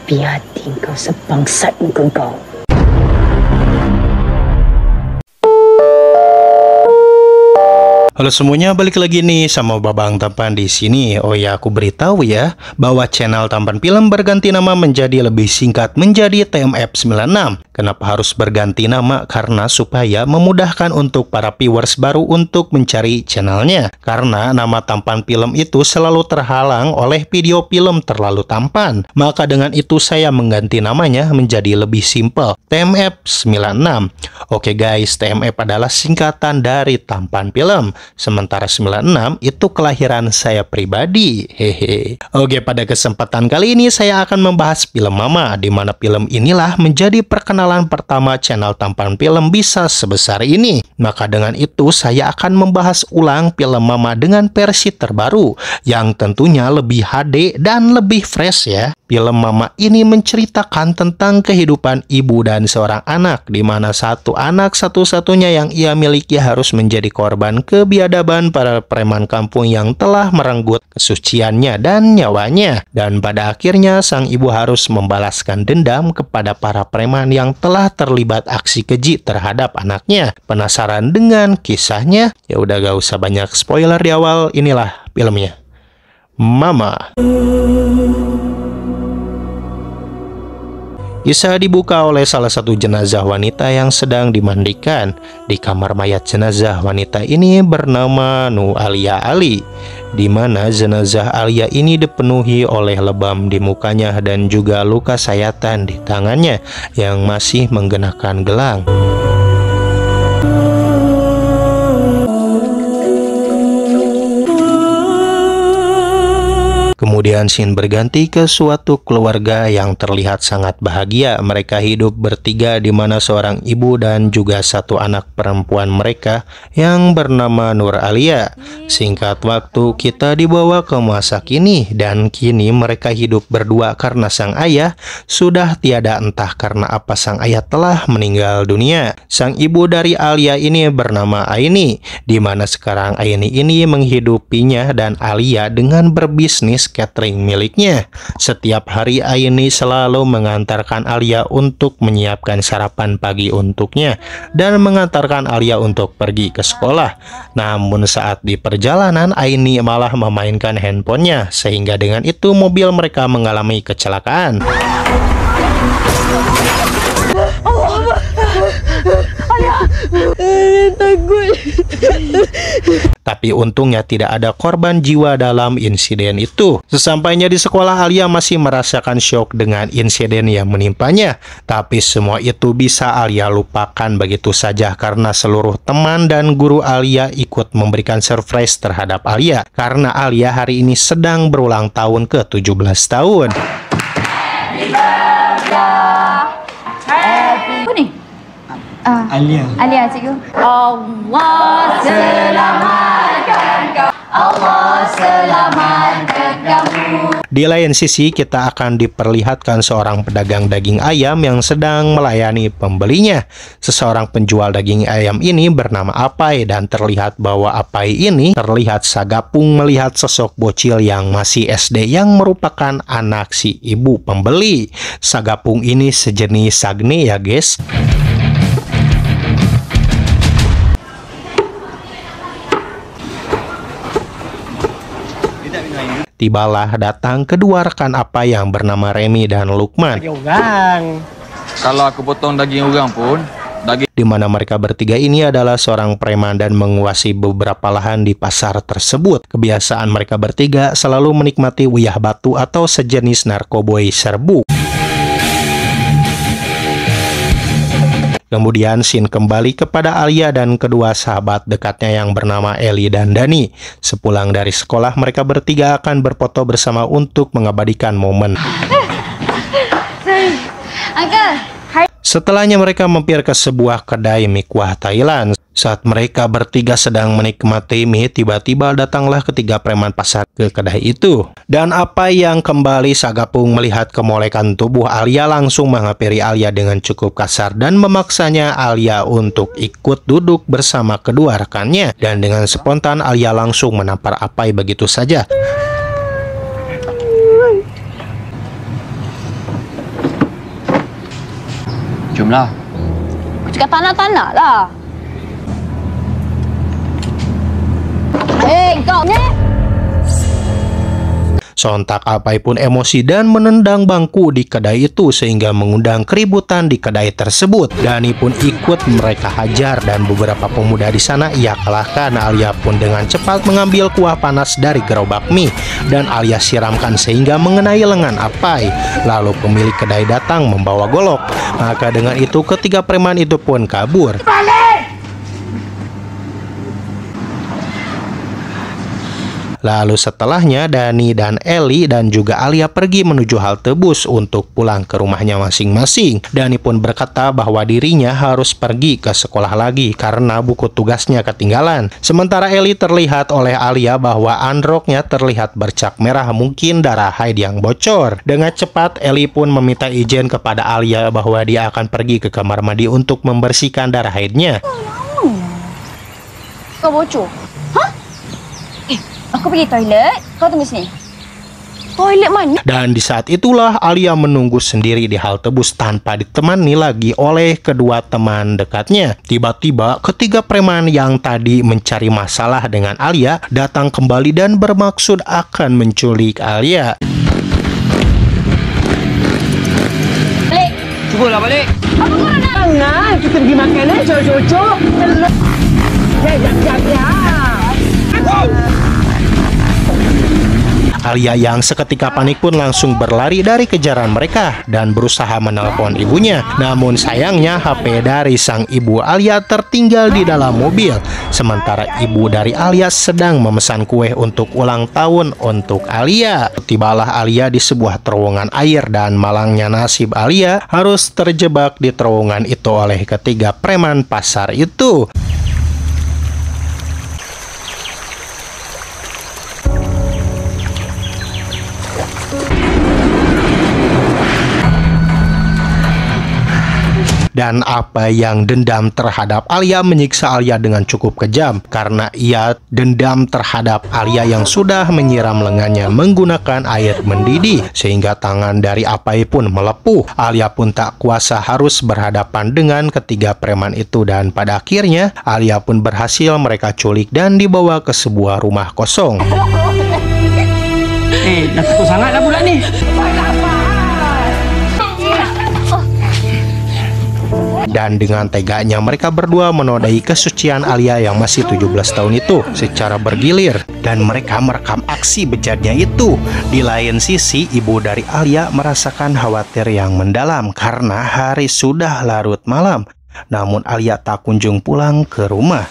Tapi hati kau sebangsat muka kau. Halo semuanya, balik lagi nih sama Babang Tampan di sini. Oh ya, aku beritahu ya bahwa channel Tampan Film berganti nama menjadi lebih singkat menjadi TMF96. Kenapa harus berganti nama? Karena supaya memudahkan untuk para viewers baru untuk mencari channelnya. Karena nama Tampan Film itu selalu terhalang oleh video film terlalu tampan. Maka dengan itu saya mengganti namanya menjadi lebih simple, TMF96. Oke guys, TMF adalah singkatan dari Tampan Film. Sementara 96 itu kelahiran saya pribadi. Hehe. Oke, pada kesempatan kali ini saya akan membahas film Mama, di mana film inilah menjadi perkenalan pertama channel Tampan Film bisa sebesar ini. Maka dengan itu saya akan membahas ulang film Mama dengan versi terbaru yang tentunya lebih HD dan lebih fresh ya. Film Mama ini menceritakan tentang kehidupan ibu dan seorang anak, di mana satu anak satu-satunya yang ia miliki harus menjadi korban kebiadaban para preman kampung yang telah merenggut kesuciannya dan nyawanya. Dan pada akhirnya sang ibu harus membalaskan dendam kepada para preman yang telah terlibat aksi keji terhadap anaknya. Penasaran dengan kisahnya? Ya udah, gak usah banyak spoiler di awal, inilah filmnya. Mama. Kisah dibuka oleh salah satu jenazah wanita yang sedang dimandikan. Di kamar mayat jenazah wanita ini bernama Nu'alia Ali, di mana jenazah Alia ini dipenuhi oleh lebam di mukanya dan juga luka sayatan di tangannya yang masih menggunakan gelang. Kemudian scene berganti ke suatu keluarga yang terlihat sangat bahagia. Mereka hidup bertiga, di mana seorang ibu dan juga satu anak perempuan mereka yang bernama Nur Alia. Singkat waktu kita dibawa ke masa kini, dan kini mereka hidup berdua karena sang ayah sudah tiada, entah karena apa sang ayah telah meninggal dunia. Sang ibu dari Alia ini bernama Aini, di mana sekarang Aini ini menghidupinya dan Alia dengan berbisnis catering miliknya. Setiap hari Aini selalu mengantarkan Alia untuk menyiapkan sarapan pagi untuknya dan mengantarkan Alia untuk pergi ke sekolah. Namun saat di perjalanan Aini malah memainkan handphonenya, sehingga dengan itu mobil mereka mengalami kecelakaan. Tapi untungnya tidak ada korban jiwa dalam insiden itu. Sesampainya di sekolah, Alia masih merasakan syok dengan insiden yang menimpanya. Tapi semua itu bisa Alia lupakan begitu saja karena seluruh teman dan guru Alia ikut memberikan surprise terhadap Alia. Karena Alia hari ini sedang berulang tahun ke-17 tahun. Alia cikgu. Allah selamatkan kau. Allah selamatkan kamu. Di lain sisi kita akan diperlihatkan seorang pedagang daging ayam yang sedang melayani pembelinya. Seseorang penjual daging ayam ini bernama Apai, dan terlihat bahwa Apai ini terlihat sagapung melihat sosok bocil yang masih SD yang merupakan anak si ibu pembeli. Sagapung ini sejenis Sagne ya guys. Tibalah datang kedua rekan Apai yang bernama Remy dan Lukman. Kalau aku potong daging orang pun, di mana mereka bertiga ini adalah seorang preman dan menguasai beberapa lahan di pasar tersebut. Kebiasaan mereka bertiga selalu menikmati uyah batu atau sejenis narkoboy serbu. Kemudian scene kembali kepada Alia dan kedua sahabat dekatnya yang bernama Eli dan Dani. Sepulang dari sekolah, mereka bertiga akan berfoto bersama untuk mengabadikan momen. Setelahnya mereka mampir ke sebuah kedai mie kuah Thailand. Saat mereka bertiga sedang menikmati mie, tiba-tiba datanglah ketiga preman pasar ke kedai itu. Dan apa yang kembali sagapung melihat kemolekan tubuh Alia, langsung menghampiri Alia dengan cukup kasar dan memaksanya Alia untuk ikut duduk bersama kedua rekannya. Dan dengan spontan Alia langsung menampar Apai begitu saja. Jomlah. Aku cakap tak nak lah. Kau ni. Sontak Apai pun emosi dan menendang bangku di kedai itu sehingga mengundang keributan di kedai tersebut. Dani pun ikut mereka hajar dan beberapa pemuda di sana ia kalahkan. Alia pun dengan cepat mengambil kuah panas dari gerobak mie dan Alia siramkan sehingga mengenai lengan Apai. Lalu pemilik kedai datang membawa golok. Maka dengan itu ketiga preman itu pun kabur. Lalu setelahnya Dani dan Eli dan juga Alia pergi menuju halte bus untuk pulang ke rumahnya masing-masing. Dani pun berkata bahwa dirinya harus pergi ke sekolah lagi karena buku tugasnya ketinggalan. Sementara Eli terlihat oleh Alia bahwa androknya terlihat bercak merah, mungkin darah haid yang bocor. Dengan cepat Eli pun meminta izin kepada Alia bahwa dia akan pergi ke kamar mandi untuk membersihkan darah haidnya. Kau bocor. Aku pergi toilet, kau tunggu sini. Toilet mana? Dan di saat itulah Alia menunggu sendiri di halte bus tanpa ditemani lagi oleh kedua teman dekatnya. Tiba-tiba ketiga preman yang tadi mencari masalah dengan Alia datang kembali dan bermaksud akan menculik Alia. Balik. Cubalah balik. Apa kau nak? Jangan, kita pergi makan cocok-cocok. Alia yang seketika panik pun langsung berlari dari kejaran mereka dan berusaha menelpon ibunya. Namun sayangnya HP dari sang ibu Alia tertinggal di dalam mobil. Sementara ibu dari Alia sedang memesan kue untuk ulang tahun untuk Alia. Tibalah Alia di sebuah terowongan air dan malangnya nasib Alia harus terjebak di terowongan itu oleh ketiga preman pasar itu. Dan apa yang dendam terhadap Alia menyiksa Alia dengan cukup kejam karena ia dendam terhadap Alia yang sudah menyiram lengannya menggunakan air mendidih sehingga tangan dari Apai pun melepuh. Alia pun tak kuasa harus berhadapan dengan ketiga preman itu dan pada akhirnya Alia pun berhasil mereka culik dan dibawa ke sebuah rumah kosong. Dah takut sangat dah budak ni. Dan dengan teganya mereka berdua menodai kesucian Alia yang masih 17 tahun itu secara bergilir dan mereka merekam aksi bejatnya itu. Di lain sisi, ibu dari Alia merasakan khawatir yang mendalam karena hari sudah larut malam. Namun Alia tak kunjung pulang ke rumah.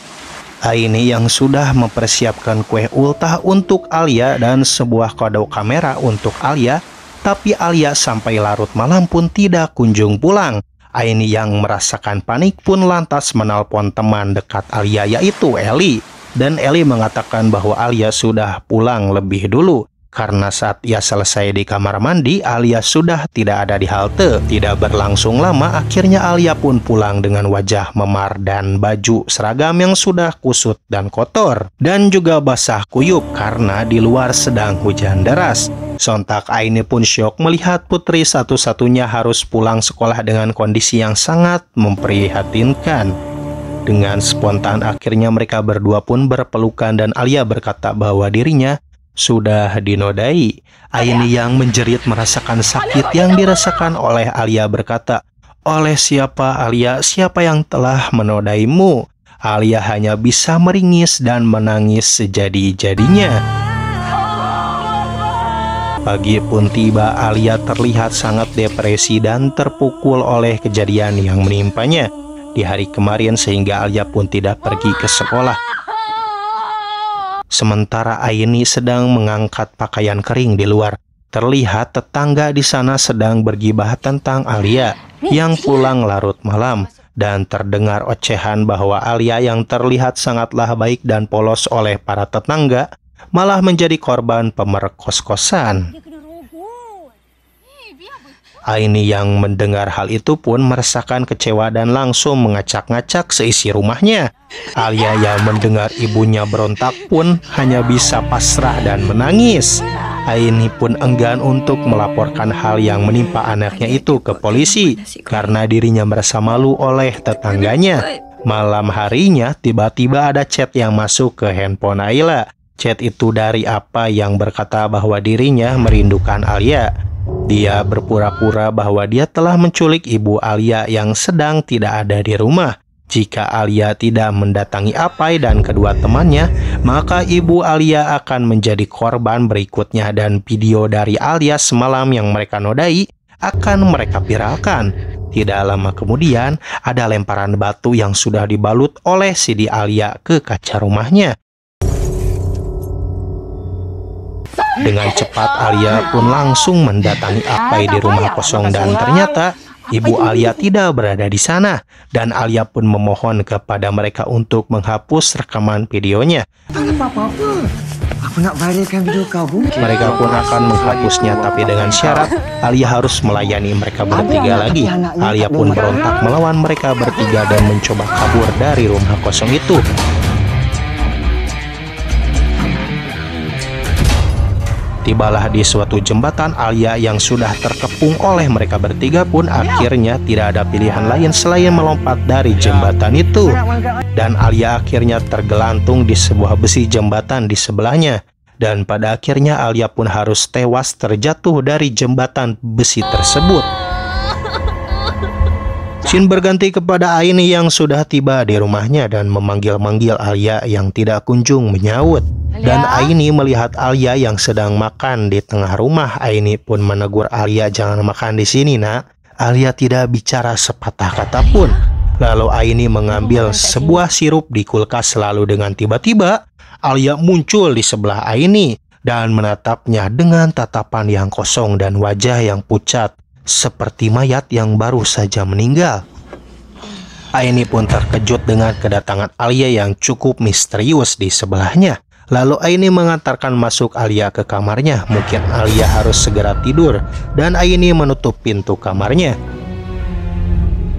Aini yang sudah mempersiapkan kue ultah untuk Alia dan sebuah kado kamera untuk Alia, tapi Alia sampai larut malam pun tidak kunjung pulang. Aini yang merasakan panik pun lantas menelpon teman dekat Alia yaitu Eli. Dan Eli mengatakan bahwa Alia sudah pulang lebih dulu. Karena saat ia selesai di kamar mandi, Alia sudah tidak ada di halte. Tidak berlangsung lama, akhirnya Alia pun pulang dengan wajah memar dan baju seragam yang sudah kusut dan kotor. Dan juga basah kuyup karena di luar sedang hujan deras. Sontak Aini pun syok melihat putri satu-satunya harus pulang sekolah dengan kondisi yang sangat memprihatinkan. Dengan spontan akhirnya mereka berdua pun berpelukan dan Alia berkata bahwa dirinya sudah dinodai. Aini yang menjerit merasakan sakit yang dirasakan oleh Alia berkata, "Oleh siapa Alia? Siapa yang telah menodaimu?" Alia hanya bisa meringis dan menangis sejadi-jadinya. Pagi pun tiba, Alia terlihat sangat depresi dan terpukul oleh kejadian yang menimpanya di hari kemarin sehingga Alia pun tidak pergi ke sekolah. Sementara Aini sedang mengangkat pakaian kering di luar. Terlihat tetangga di sana sedang bergibah tentang Alia yang pulang larut malam. Dan terdengar ocehan bahwa Alia yang terlihat sangatlah baik dan polos oleh para tetangga malah menjadi korban pemerkos-kosan. Aini yang mendengar hal itu pun merasakan kecewa dan langsung mengacak-ngacak seisi rumahnya. Alia yang mendengar ibunya berontak pun hanya bisa pasrah dan menangis. Aini pun enggan untuk melaporkan hal yang menimpa anaknya itu ke polisi karena dirinya merasa malu oleh tetangganya. Malam harinya tiba-tiba ada chat yang masuk ke handphone Ayla. Chat itu dari apa yang berkata bahwa dirinya merindukan Alia. Dia berpura-pura bahwa dia telah menculik ibu Alia yang sedang tidak ada di rumah. Jika Alia tidak mendatangi Apai dan kedua temannya, maka ibu Alia akan menjadi korban berikutnya dan video dari Alia semalam yang mereka nodai akan mereka viralkan. Tidak lama kemudian, ada lemparan batu yang sudah dibalut oleh Sidi Alia ke kaca rumahnya. Dengan cepat Alia pun langsung mendatangi Apai di rumah kosong dan ternyata ibu Alia tidak berada di sana dan Alia pun memohon kepada mereka untuk menghapus rekaman videonya. Aku nak viralkan video kau, Bu. Mereka pun akan menghapusnya tapi dengan syarat Alia harus melayani mereka bertiga lagi. Alia pun berontak melawan mereka bertiga dan mencoba kabur dari rumah kosong itu. Tibalah di suatu jembatan, Alia yang sudah terkepung oleh mereka bertiga pun akhirnya tidak ada pilihan lain selain melompat dari jembatan itu. Dan Alia akhirnya tergelantung di sebuah besi jembatan di sebelahnya. Dan pada akhirnya Alia pun harus tewas terjatuh dari jembatan besi tersebut. Scene berganti kepada Aini yang sudah tiba di rumahnya dan memanggil-manggil Alia yang tidak kunjung menyaut. Dan Aini melihat Alia yang sedang makan di tengah rumah. Aini pun menegur Alia, "Jangan makan di sini, Nak." Alia tidak bicara sepatah kata pun. Lalu Aini mengambil sebuah sirup di kulkas, lalu dengan tiba-tiba Alia muncul di sebelah Aini dan menatapnya dengan tatapan yang kosong dan wajah yang pucat seperti mayat yang baru saja meninggal. Aini pun terkejut dengan kedatangan Alia yang cukup misterius di sebelahnya. Lalu Aini mengantarkan masuk Alia ke kamarnya. Mungkin Alia harus segera tidur dan Aini menutup pintu kamarnya.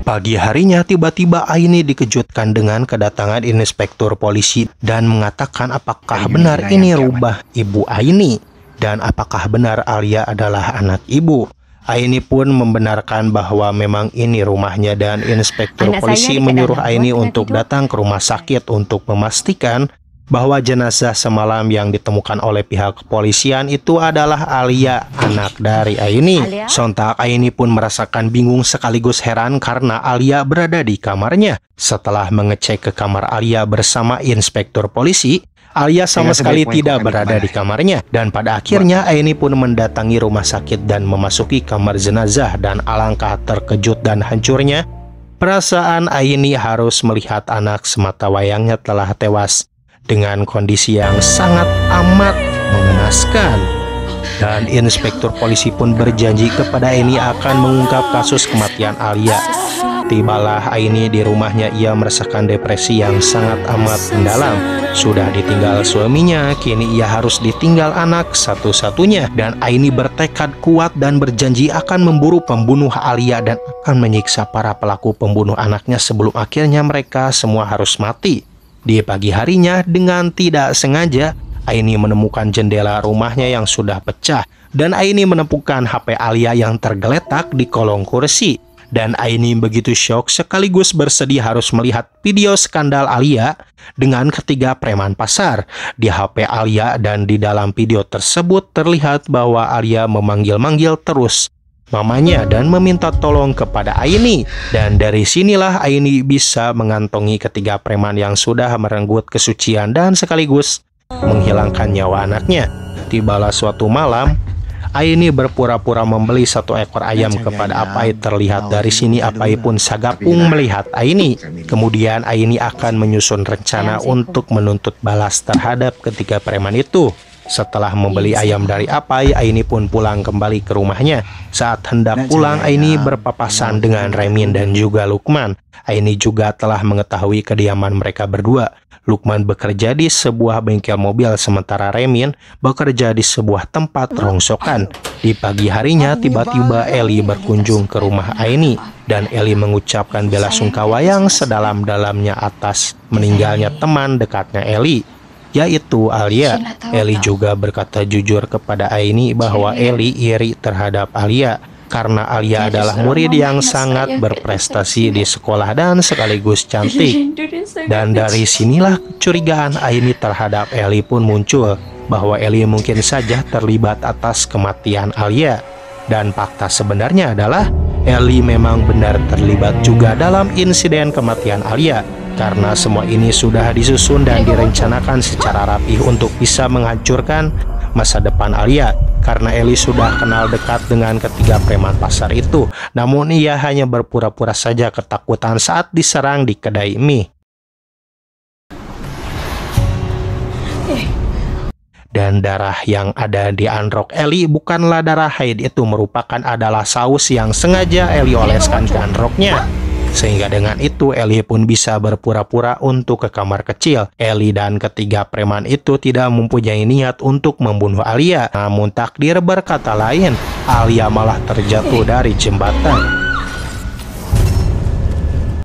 Pagi harinya tiba-tiba Aini dikejutkan dengan kedatangan inspektur polisi dan mengatakan apakah benar ini rumah ibu Aini dan apakah benar Alia adalah anak ibu. Aini pun membenarkan bahwa memang ini rumahnya dan inspektur polisi menyuruh Aini untuk datang ke rumah sakit untuk memastikan bahwa jenazah semalam yang ditemukan oleh pihak kepolisian itu adalah Alia, anak dari Aini. Sontak Aini pun merasakan bingung sekaligus heran karena Alia berada di kamarnya. Setelah mengecek ke kamar Alia bersama inspektur polisi, Alia sama sekali tidak berada di kamarnya. Dan pada akhirnya Aini pun mendatangi rumah sakit dan memasuki kamar jenazah. Dan alangkah terkejut dan hancurnya perasaan Aini harus melihat anak sematawayangnya telah tewas dengan kondisi yang sangat amat mengenaskan. Dan inspektur polisi pun berjanji kepada Aini akan mengungkap kasus kematian Alia. Tibalah Aini di rumahnya, ia merasakan depresi yang sangat amat mendalam. Sudah ditinggal suaminya, kini ia harus ditinggal anak satu-satunya. Dan Aini bertekad kuat dan berjanji akan memburu pembunuh Alia dan akan menyiksa para pelaku pembunuh anaknya sebelum akhirnya mereka semua harus mati. Di pagi harinya, dengan tidak sengaja, Aini menemukan jendela rumahnya yang sudah pecah. Dan Aini menemukan HP Alia yang tergeletak di kolong kursi. Dan Aini begitu syok sekaligus bersedih harus melihat video skandal Alia dengan ketiga preman pasar di HP Alia. Dan di dalam video tersebut terlihat bahwa Alia memanggil-manggil terus mamanya dan meminta tolong kepada Aini. Dan dari sinilah Aini bisa mengantongi ketiga preman yang sudah merenggut kesucian dan sekaligus menghilangkan nyawa anaknya. Tibalah suatu malam, Aini berpura-pura membeli satu ekor ayam kepada Apai. Terlihat dari sini Apai pun sagapung melihat Aini. Kemudian Aini akan menyusun rencana untuk menuntut balas terhadap ketiga preman itu. Setelah membeli ayam dari Apai, Aini pun pulang kembali ke rumahnya. Saat hendak pulang, Aini berpapasan dengan Remin dan juga Lukman. Aini juga telah mengetahui kediaman mereka berdua. Lukman bekerja di sebuah bengkel mobil, sementara Remin bekerja di sebuah tempat rongsokan. Di pagi harinya, tiba-tiba Eli berkunjung ke rumah Aini. Dan Eli mengucapkan bela sungkawa yang sedalam-dalamnya atas meninggalnya teman dekatnya Eli, yaitu Alia. Eli juga berkata jujur kepada Aini bahwa Eli iri terhadap Alia karena Alia adalah murid yang sangat berprestasi di sekolah dan sekaligus cantik. Dan dari sinilah kecurigaan Aini terhadap Eli pun muncul, bahwa Eli mungkin saja terlibat atas kematian Alia. Dan fakta sebenarnya adalah Eli memang benar terlibat juga dalam insiden kematian Alia, karena semua ini sudah disusun dan direncanakan secara rapi untuk bisa menghancurkan masa depan Alia, karena Eli sudah kenal dekat dengan ketiga preman pasar itu. Namun ia hanya berpura-pura saja ketakutan saat diserang di kedai mie. Dan darah yang ada di androk Eli bukanlah darah haid, itu merupakan adalah saus yang sengaja Eli oleskan ke androknya. Sehingga dengan itu Eli pun bisa berpura-pura untuk ke kamar kecil. Eli dan ketiga preman itu tidak mempunyai niat untuk membunuh Alia. Namun takdir berkata lain, Alia malah terjatuh dari jembatan.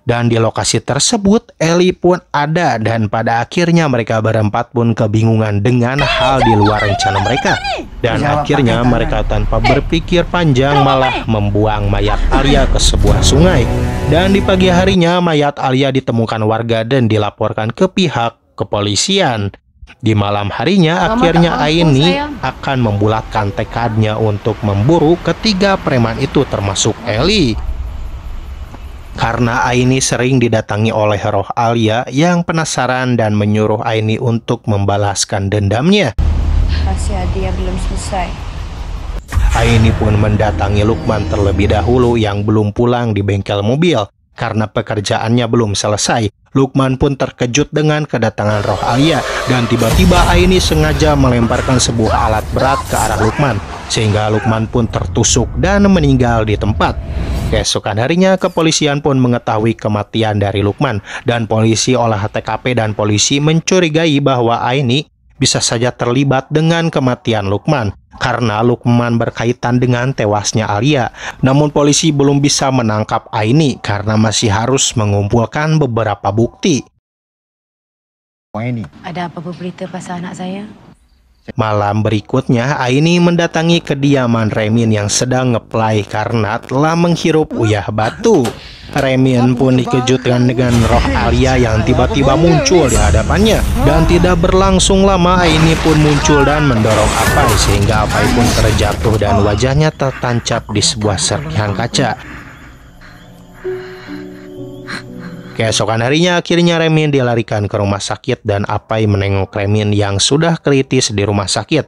Dan di lokasi tersebut Eli pun ada, dan pada akhirnya mereka berempat pun kebingungan dengan hal di luar rencana mereka. Dan akhirnya mereka tanpa berpikir panjang malah membuang mayat Alia ke sebuah sungai. Dan di pagi harinya mayat Alia ditemukan warga dan dilaporkan ke pihak kepolisian. Di malam harinya akhirnya Aini akan membulatkan tekadnya untuk memburu ketiga preman itu termasuk Eli. Karena Aini sering didatangi oleh roh Alia yang penasaran dan menyuruh Aini untuk membalaskan dendamnya. Masih dia belum selesai. Aini pun mendatangi Lukman terlebih dahulu yang belum pulang di bengkel mobil. Karena pekerjaannya belum selesai, Lukman pun terkejut dengan kedatangan roh Alia. Dan tiba-tiba Aini sengaja melemparkan sebuah alat berat ke arah Lukman, sehingga Lukman pun tertusuk dan meninggal di tempat. Keesokan harinya kepolisian pun mengetahui kematian dari Lukman, dan polisi olah TKP dan polisi mencurigai bahwa Aini bisa saja terlibat dengan kematian Lukman karena Lukman berkaitan dengan tewasnya Alia. Namun polisi belum bisa menangkap Aini karena masih harus mengumpulkan beberapa bukti. Ada apa-apa berita pasal anak saya? Malam berikutnya, Aini mendatangi kediaman Remin yang sedang ngeplay karena telah menghirup uyah batu. Remin pun dikejutkan dengan roh Alia yang tiba-tiba muncul di hadapannya. Dan tidak berlangsung lama, Aini pun muncul dan mendorong Apai, sehingga Apai pun terjatuh dan wajahnya tertancap di sebuah serpihan kaca. Keesokan harinya akhirnya Remin dilarikan ke rumah sakit dan Apai menengok Remin yang sudah kritis di rumah sakit.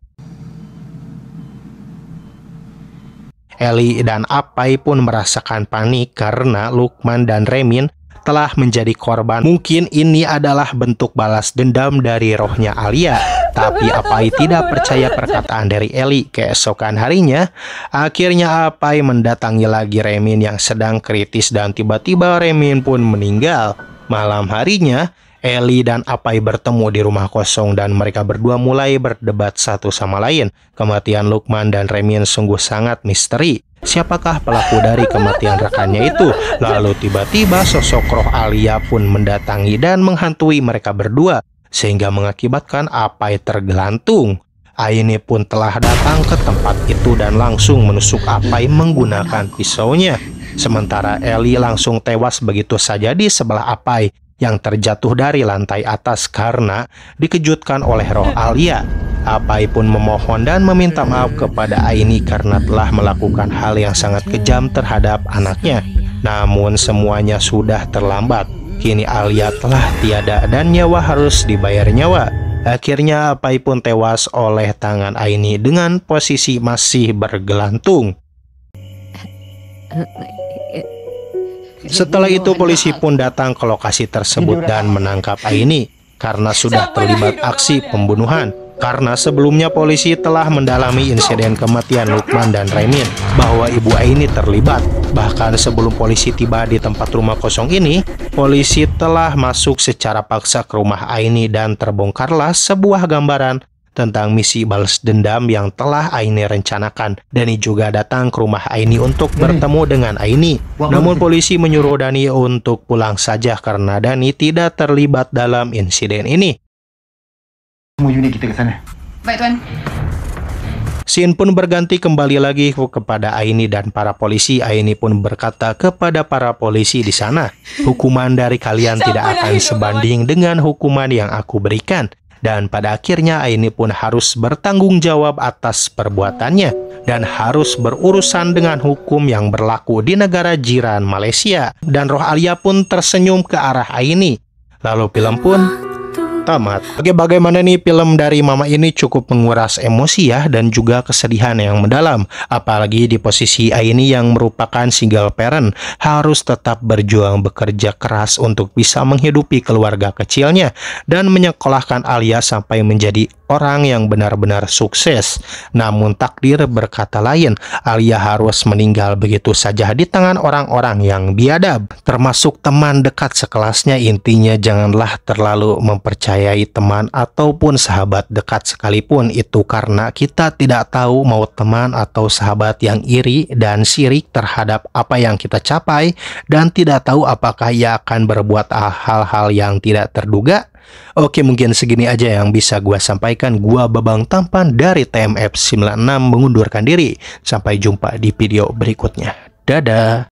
Eli dan Apai pun merasakan panik karena Lukman dan Remin telah menjadi korban. Mungkin ini adalah bentuk balas dendam dari rohnya Alia. Tapi Apai tidak percaya perkataan dari Eli. Keesokan harinya, akhirnya Apai mendatangi lagi Remin yang sedang kritis dan tiba-tiba Remin pun meninggal. Malam harinya, Eli dan Apai bertemu di rumah kosong dan mereka berdua mulai berdebat satu sama lain. Kematian Lukman dan Remin sungguh sangat misteri. Siapakah pelaku dari kematian rekannya itu? Lalu tiba-tiba sosok roh Alia pun mendatangi dan menghantui mereka berdua, sehingga mengakibatkan Apai tergelantung. Aini pun telah datang ke tempat itu dan langsung menusuk Apai menggunakan pisaunya. Sementara Eli langsung tewas begitu saja di sebelah Apai yang terjatuh dari lantai atas karena dikejutkan oleh roh Alia. Apai pun memohon dan meminta maaf kepada Aini karena telah melakukan hal yang sangat kejam terhadap anaknya. Namun semuanya sudah terlambat. Kini Alia telah tiada dan nyawa harus dibayar nyawa. Akhirnya Apai pun tewas oleh tangan Aini dengan posisi masih bergelantung. Setelah itu polisi pun datang ke lokasi tersebut dan menangkap Aini karena sudah terlibat aksi pembunuhan. Karena sebelumnya polisi telah mendalami insiden kematian Lukman dan Remin bahwa ibu Aini terlibat. Bahkan sebelum polisi tiba di tempat rumah kosong ini, polisi telah masuk secara paksa ke rumah Aini dan terbongkarlah sebuah gambaran tentang misi balas dendam yang telah Aini rencanakan. Dani juga datang ke rumah Aini untuk bertemu dengan Aini. Namun polisi menyuruh Dani untuk pulang saja karena Dani tidak terlibat dalam insiden ini. Semua unit kita ke sana. Baik, Tuan. Scene pun berganti kembali lagi kepada Aini dan para polisi. Aini pun berkata kepada para polisi di sana, hukuman dari kalian tidak akan sebanding dengan hukuman yang aku berikan. Dan pada akhirnya Aini pun harus bertanggung jawab atas perbuatannya dan harus berurusan dengan hukum yang berlaku di negara jiran Malaysia. Dan Roh Alia pun tersenyum ke arah Aini. Lalu film pun tamat. Bagaimana nih film dari mama ini cukup menguras emosi ya, dan juga kesedihan yang mendalam. Apalagi di posisi Aini yang merupakan single parent, harus tetap berjuang bekerja keras untuk bisa menghidupi keluarga kecilnya dan menyekolahkan Alia sampai menjadi orang yang benar-benar sukses. Namun takdir berkata lain, Alia harus meninggal begitu saja di tangan orang-orang yang biadab, termasuk teman dekat sekelasnya. Intinya janganlah terlalu mempercayai teman ataupun sahabat dekat sekalipun itu, karena kita tidak tahu mau teman atau sahabat yang iri dan sirik terhadap apa yang kita capai, dan tidak tahu apakah ia akan berbuat hal-hal yang tidak terduga. Oke, mungkin segini aja yang bisa gua sampaikan. Gua Babang Tampan dari TMF 96 mengundurkan diri. Sampai jumpa di video berikutnya. Dadah.